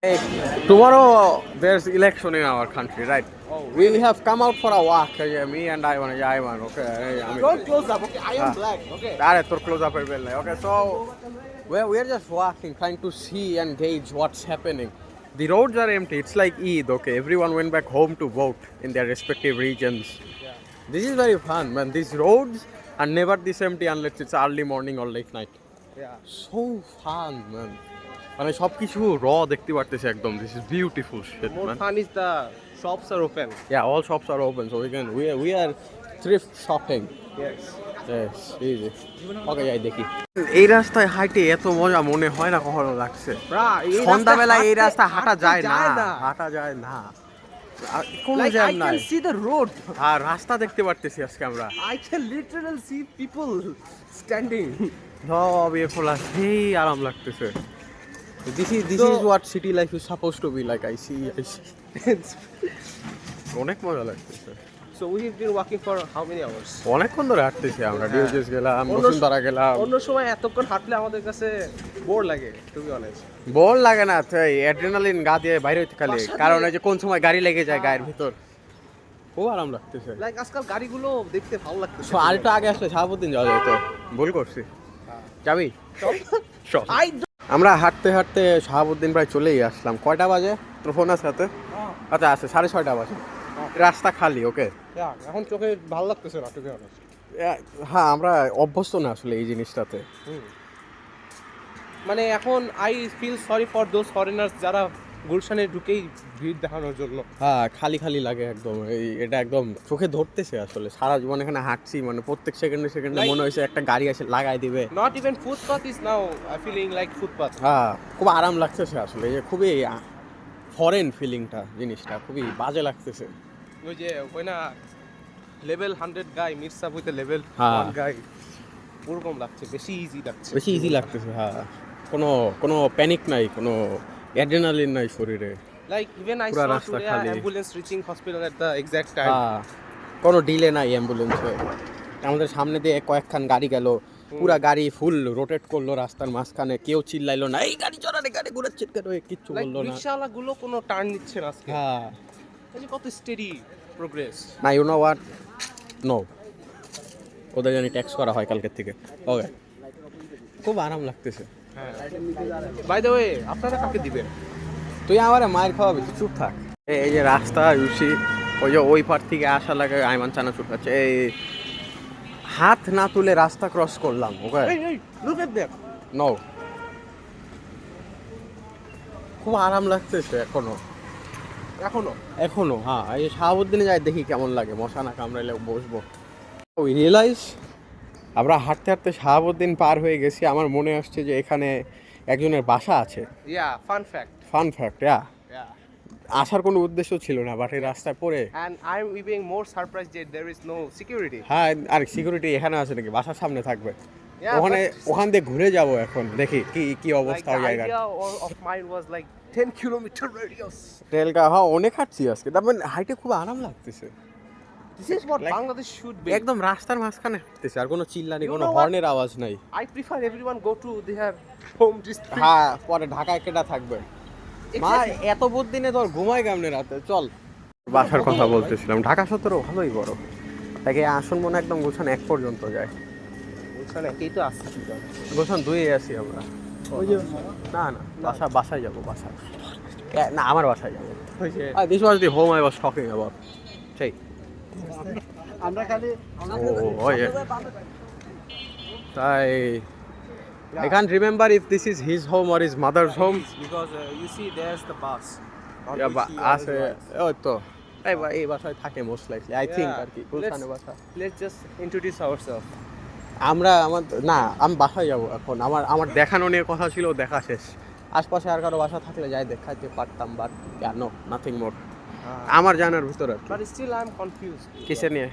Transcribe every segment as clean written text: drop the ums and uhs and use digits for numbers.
Hey, tomorrow there's election in our country, right? Oh, We really? have come out for a walk. Yeah, me and Ivan. Yeah, Ivan. Okay. Don't close up, okay? I am Ah. black, okay? Direct or close up. Okay, so we're just walking, trying to see and gauge what's happening. The roads are empty. It's like Eid. Okay, everyone went back home to vote in their respective regions. Yeah. This is very fun, man. These roads are never this empty unless it's early morning or late night. Yeah. So fun, man. মানে সব কিছু র দেখতে পারতেছি একদম. This is beautiful shit, More man. fun is the shops are open. Yeah, all shops are open, so we are thrift shopping. Yes. Yes, easy. Okay, যাই দেখি. এই রাস্তায় হাঁটে এত মজা মনে হয় না কখনো লাগছে. সন্ধ্যাবেলা এই রাস্তা হাঁটা যায় না, হাঁটা যায় না. কোনো Like জ্যাম I নাই. can see the road. আর রাস্তা দেখতে পারতেছি আজকে আমরা. I can literally see people standing. সব ইয়ে খোলা, সেই আরাম লাগতেছে. This So- is what city life is supposed to be like. I see. অনেক মজা লাগতেছে. So we've been walking for how many hours? অনেকক্ষণ ধরে হাঁটতেছি আমরা. হ্যাঁ। ডিউজেস গেলাম, অন্য- বসুন্ধরা গেলাম. অন্য সময় এতক্ষণ হাঁটলে আমাদের কাছে বোর লাগে, to be honest. বল লাগে না, অ্যাড্রেনালিন গা দিয়ে বাইরে হইতে খালি, বাসা কারণ দিয়ে- ওই যে কোন সময় গাড়ি লেগে যায় গায়ের ভিতর, খুব আরাম লাগতেছে. Like আজকাল গাড়িগুলো দেখতে ভালো লাগতেছে। So, আরেকটু আগে আসলে শাহাবুদ্দিন যাওয়া যেত. ভুল করছি. যাবি? চল। I don't- আমরা হাঁটতে হাঁটতে শাহাবুদ্দিন প্রায় চলেই আসলাম. কয়টা বাজে তোর ফোন আছে হাতে? আচ্ছা আছে 6:30 বাজে. রাস্তা খালি. ওকে, Yeah, এখন চোখে ভালো লাগতেছে না, to be honest. হ্যাঁ আমরা অভ্যস্ত না আসলে এই জিনিসটাতে. মানে এখন I feel sorry for those foreigners যারা গুলশানে ঢুকেই ভিড় দেখানোর জন্য। হ্যাঁ, খালি খালি লাগে একদম. এটা একদম চোখে ধরতেছে আসলে. সারা জীবন এখানে হাঁটছি, মানে প্রত্যেক সেকেন্ডে সেকেন্ডে Like- মনে হয়েছে একটা গাড়ি এসে লাগাই দিবে. Not even footpath is now feeling like footpath. হ্যাঁ, খুব আরাম লাগতেছে আসলে. এই যে খুবই ফরেন ফিলিংটা, জিনিসটা খুবই বাজে লাগতেছে. ওই যে ওই না level 100 guy meets up with level হ্যাঁ। 1 গাই, ওরকম লাগছে, বেশি ইজি লাগছে। বেশি ইজি লাগতেছে. হ্যাঁ, কোনো কোনো প্যানিক নাই, কোনো অ্যাড্রেনালিন নাই শরীরে. লাইক ইভেন আই পুরা স রাস্তা টুডে খালি। Ambulance reaching hospital at the exact time. হ্যাঁ, কোনো ডিলে নাই অ্যাম্বুলেন্সে. আমাদের সামনে দিয়ে কয়েকখান গাড়ি গেল, পুরা গাড়ি ফুল রোটেট করলো রাস্তার মাঝখানে. কেউ চিল্লাইলো না, এই গাড়ি চড়ানে, গাড়ি ঘুরাচ্ছে কেন, কিচ্ছু লাইক বললো না. রিকশাওয়ালা গুলো কোনো টার্ন নিচ্ছে না আজকে। হ্যাঁ, এই যে কত স্টেডি প্রোগ্রেস। না ইউ নো হোয়াট, নো, ওদের জানি ট্যাক্স করা হয় কালকের থেকে. ওকে, খুব আরাম লাগতেছে. বাই দ্য ওয়ে, আপনারা কাকে দিবেন? তুই আমার মায়ের খাওয়াবি, তুই চুপ থাক. এই যে রাস্তা ইউসি, ওই যে ওই পার থেকে আসা লাগে আইমান চানাচুর খাচ্ছে. এই হাত না তুলে রাস্তা ক্রস করলাম. ওকে, এই লুক এট দ্যাট। নো, খুব আরাম লাগতেছে এখনো এখনো হ্যাঁ. এই শাহাবুদ্দিনে যাই দেখি কেমন লাগে, মশা না কামড়াইলে বসবো. ওই রিয়েলাইজ আমরা হাঁটতে হাঁটতে শাহাবুদ্দিন পার হয়ে গেছি. আমার মনে আসছে যে এখানে একজনের বাসা আছে. ইয়া ফান ফ্যাক্ট। ফান ফ্যাক্ট, আসার কোনো উদ্দেশ্য ছিল না, বাট এই রাস্তায় পড়ে And I'm even more surprised that there is no security. হ্যাঁ. আর সিকিউরিটি এখানে আছে নাকি? বাসার সামনে থাকবে. Yeah, ওখানে but- ওখান দিয়ে ঘুরে যাব এখন, দেখি কি কি Like অবস্থা the ওই জায়গার. idea of mine was like 10 kilometer radius. ট্রেলকা হ্যাঁ অনেক হাঁটছি আজকে, তারপর হাইটে খুব আরাম লাগতেছে. This is what Like- Bangladesh should be. একদম রাস্তার মাঝখানে হাঁটতেছে, আর কোনো চিল্লানি, You কোনো know what? হর্নের আওয়াজ নাই. I prefer everyone go to their home district. হ্যাঁ, পরে ঢাকায় কেটা থাকবে. মা Exactly. এত বুদ্ধিনে তোর ঘুমায় কেমনে রাতে? চল, বাসার কথা বলতেছিলাম. ঢাকা সতেরো ভালোই বড়. তাকে আসন মনে একদম গোছান 1 পর্যন্ত যায়. ওখানে একেই তো আসছে শুধু। গোছান 2-এ আছি আমরা. ওই যে না বাসায় যাবো, বাসায়. না, আমার বাসায় যাবো. ওই যে This was the home I was talking about. সেই আমরা খালি ওই তাই I can't remember if this is his home or his mother's home. because you see there's the bus. আছে ওই তো এই বাসায় থাকে মোস্ট লাইকলি, আই থিঙ্ক. আর কি গুলশানে বাসা. Let's just introduce ourselves. আমি বাসায় যাবো এখন. আমার দেখানো নিয়ে কথা ছিল, দেখা শেষ. আশপাশে আর কারো বাসা থাকলে যাই দেখাইতে পারতাম, বাট নো, নাথিং মোর. আমার জানার ভিতরে But still I'm confused. কিসে নিয়ে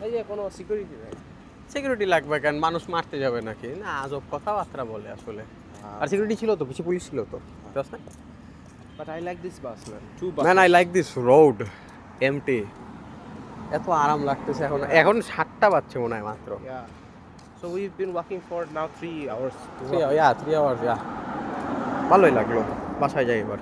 এই যে কোনো সিকিউরিটি নাই। সিকিউরিটি লাগবে কেন? মানুষ মারতে যাবে নাকি? না, আজব কথাবার্তা বলে আসলে. আর সিকিউরিটি ছিল তো, কিছু পুলিশ ছিল তো. But I like this bus, man. Two buses. Man, I like this road, empty. এত আরাম লাগতেছে এখন 7টা বাজছে মনে হয় মাত্র. Yeah. So we've been walking for now 3 hours. 3 hours, ভালোই লাগলো. বাসায় যাই এবার.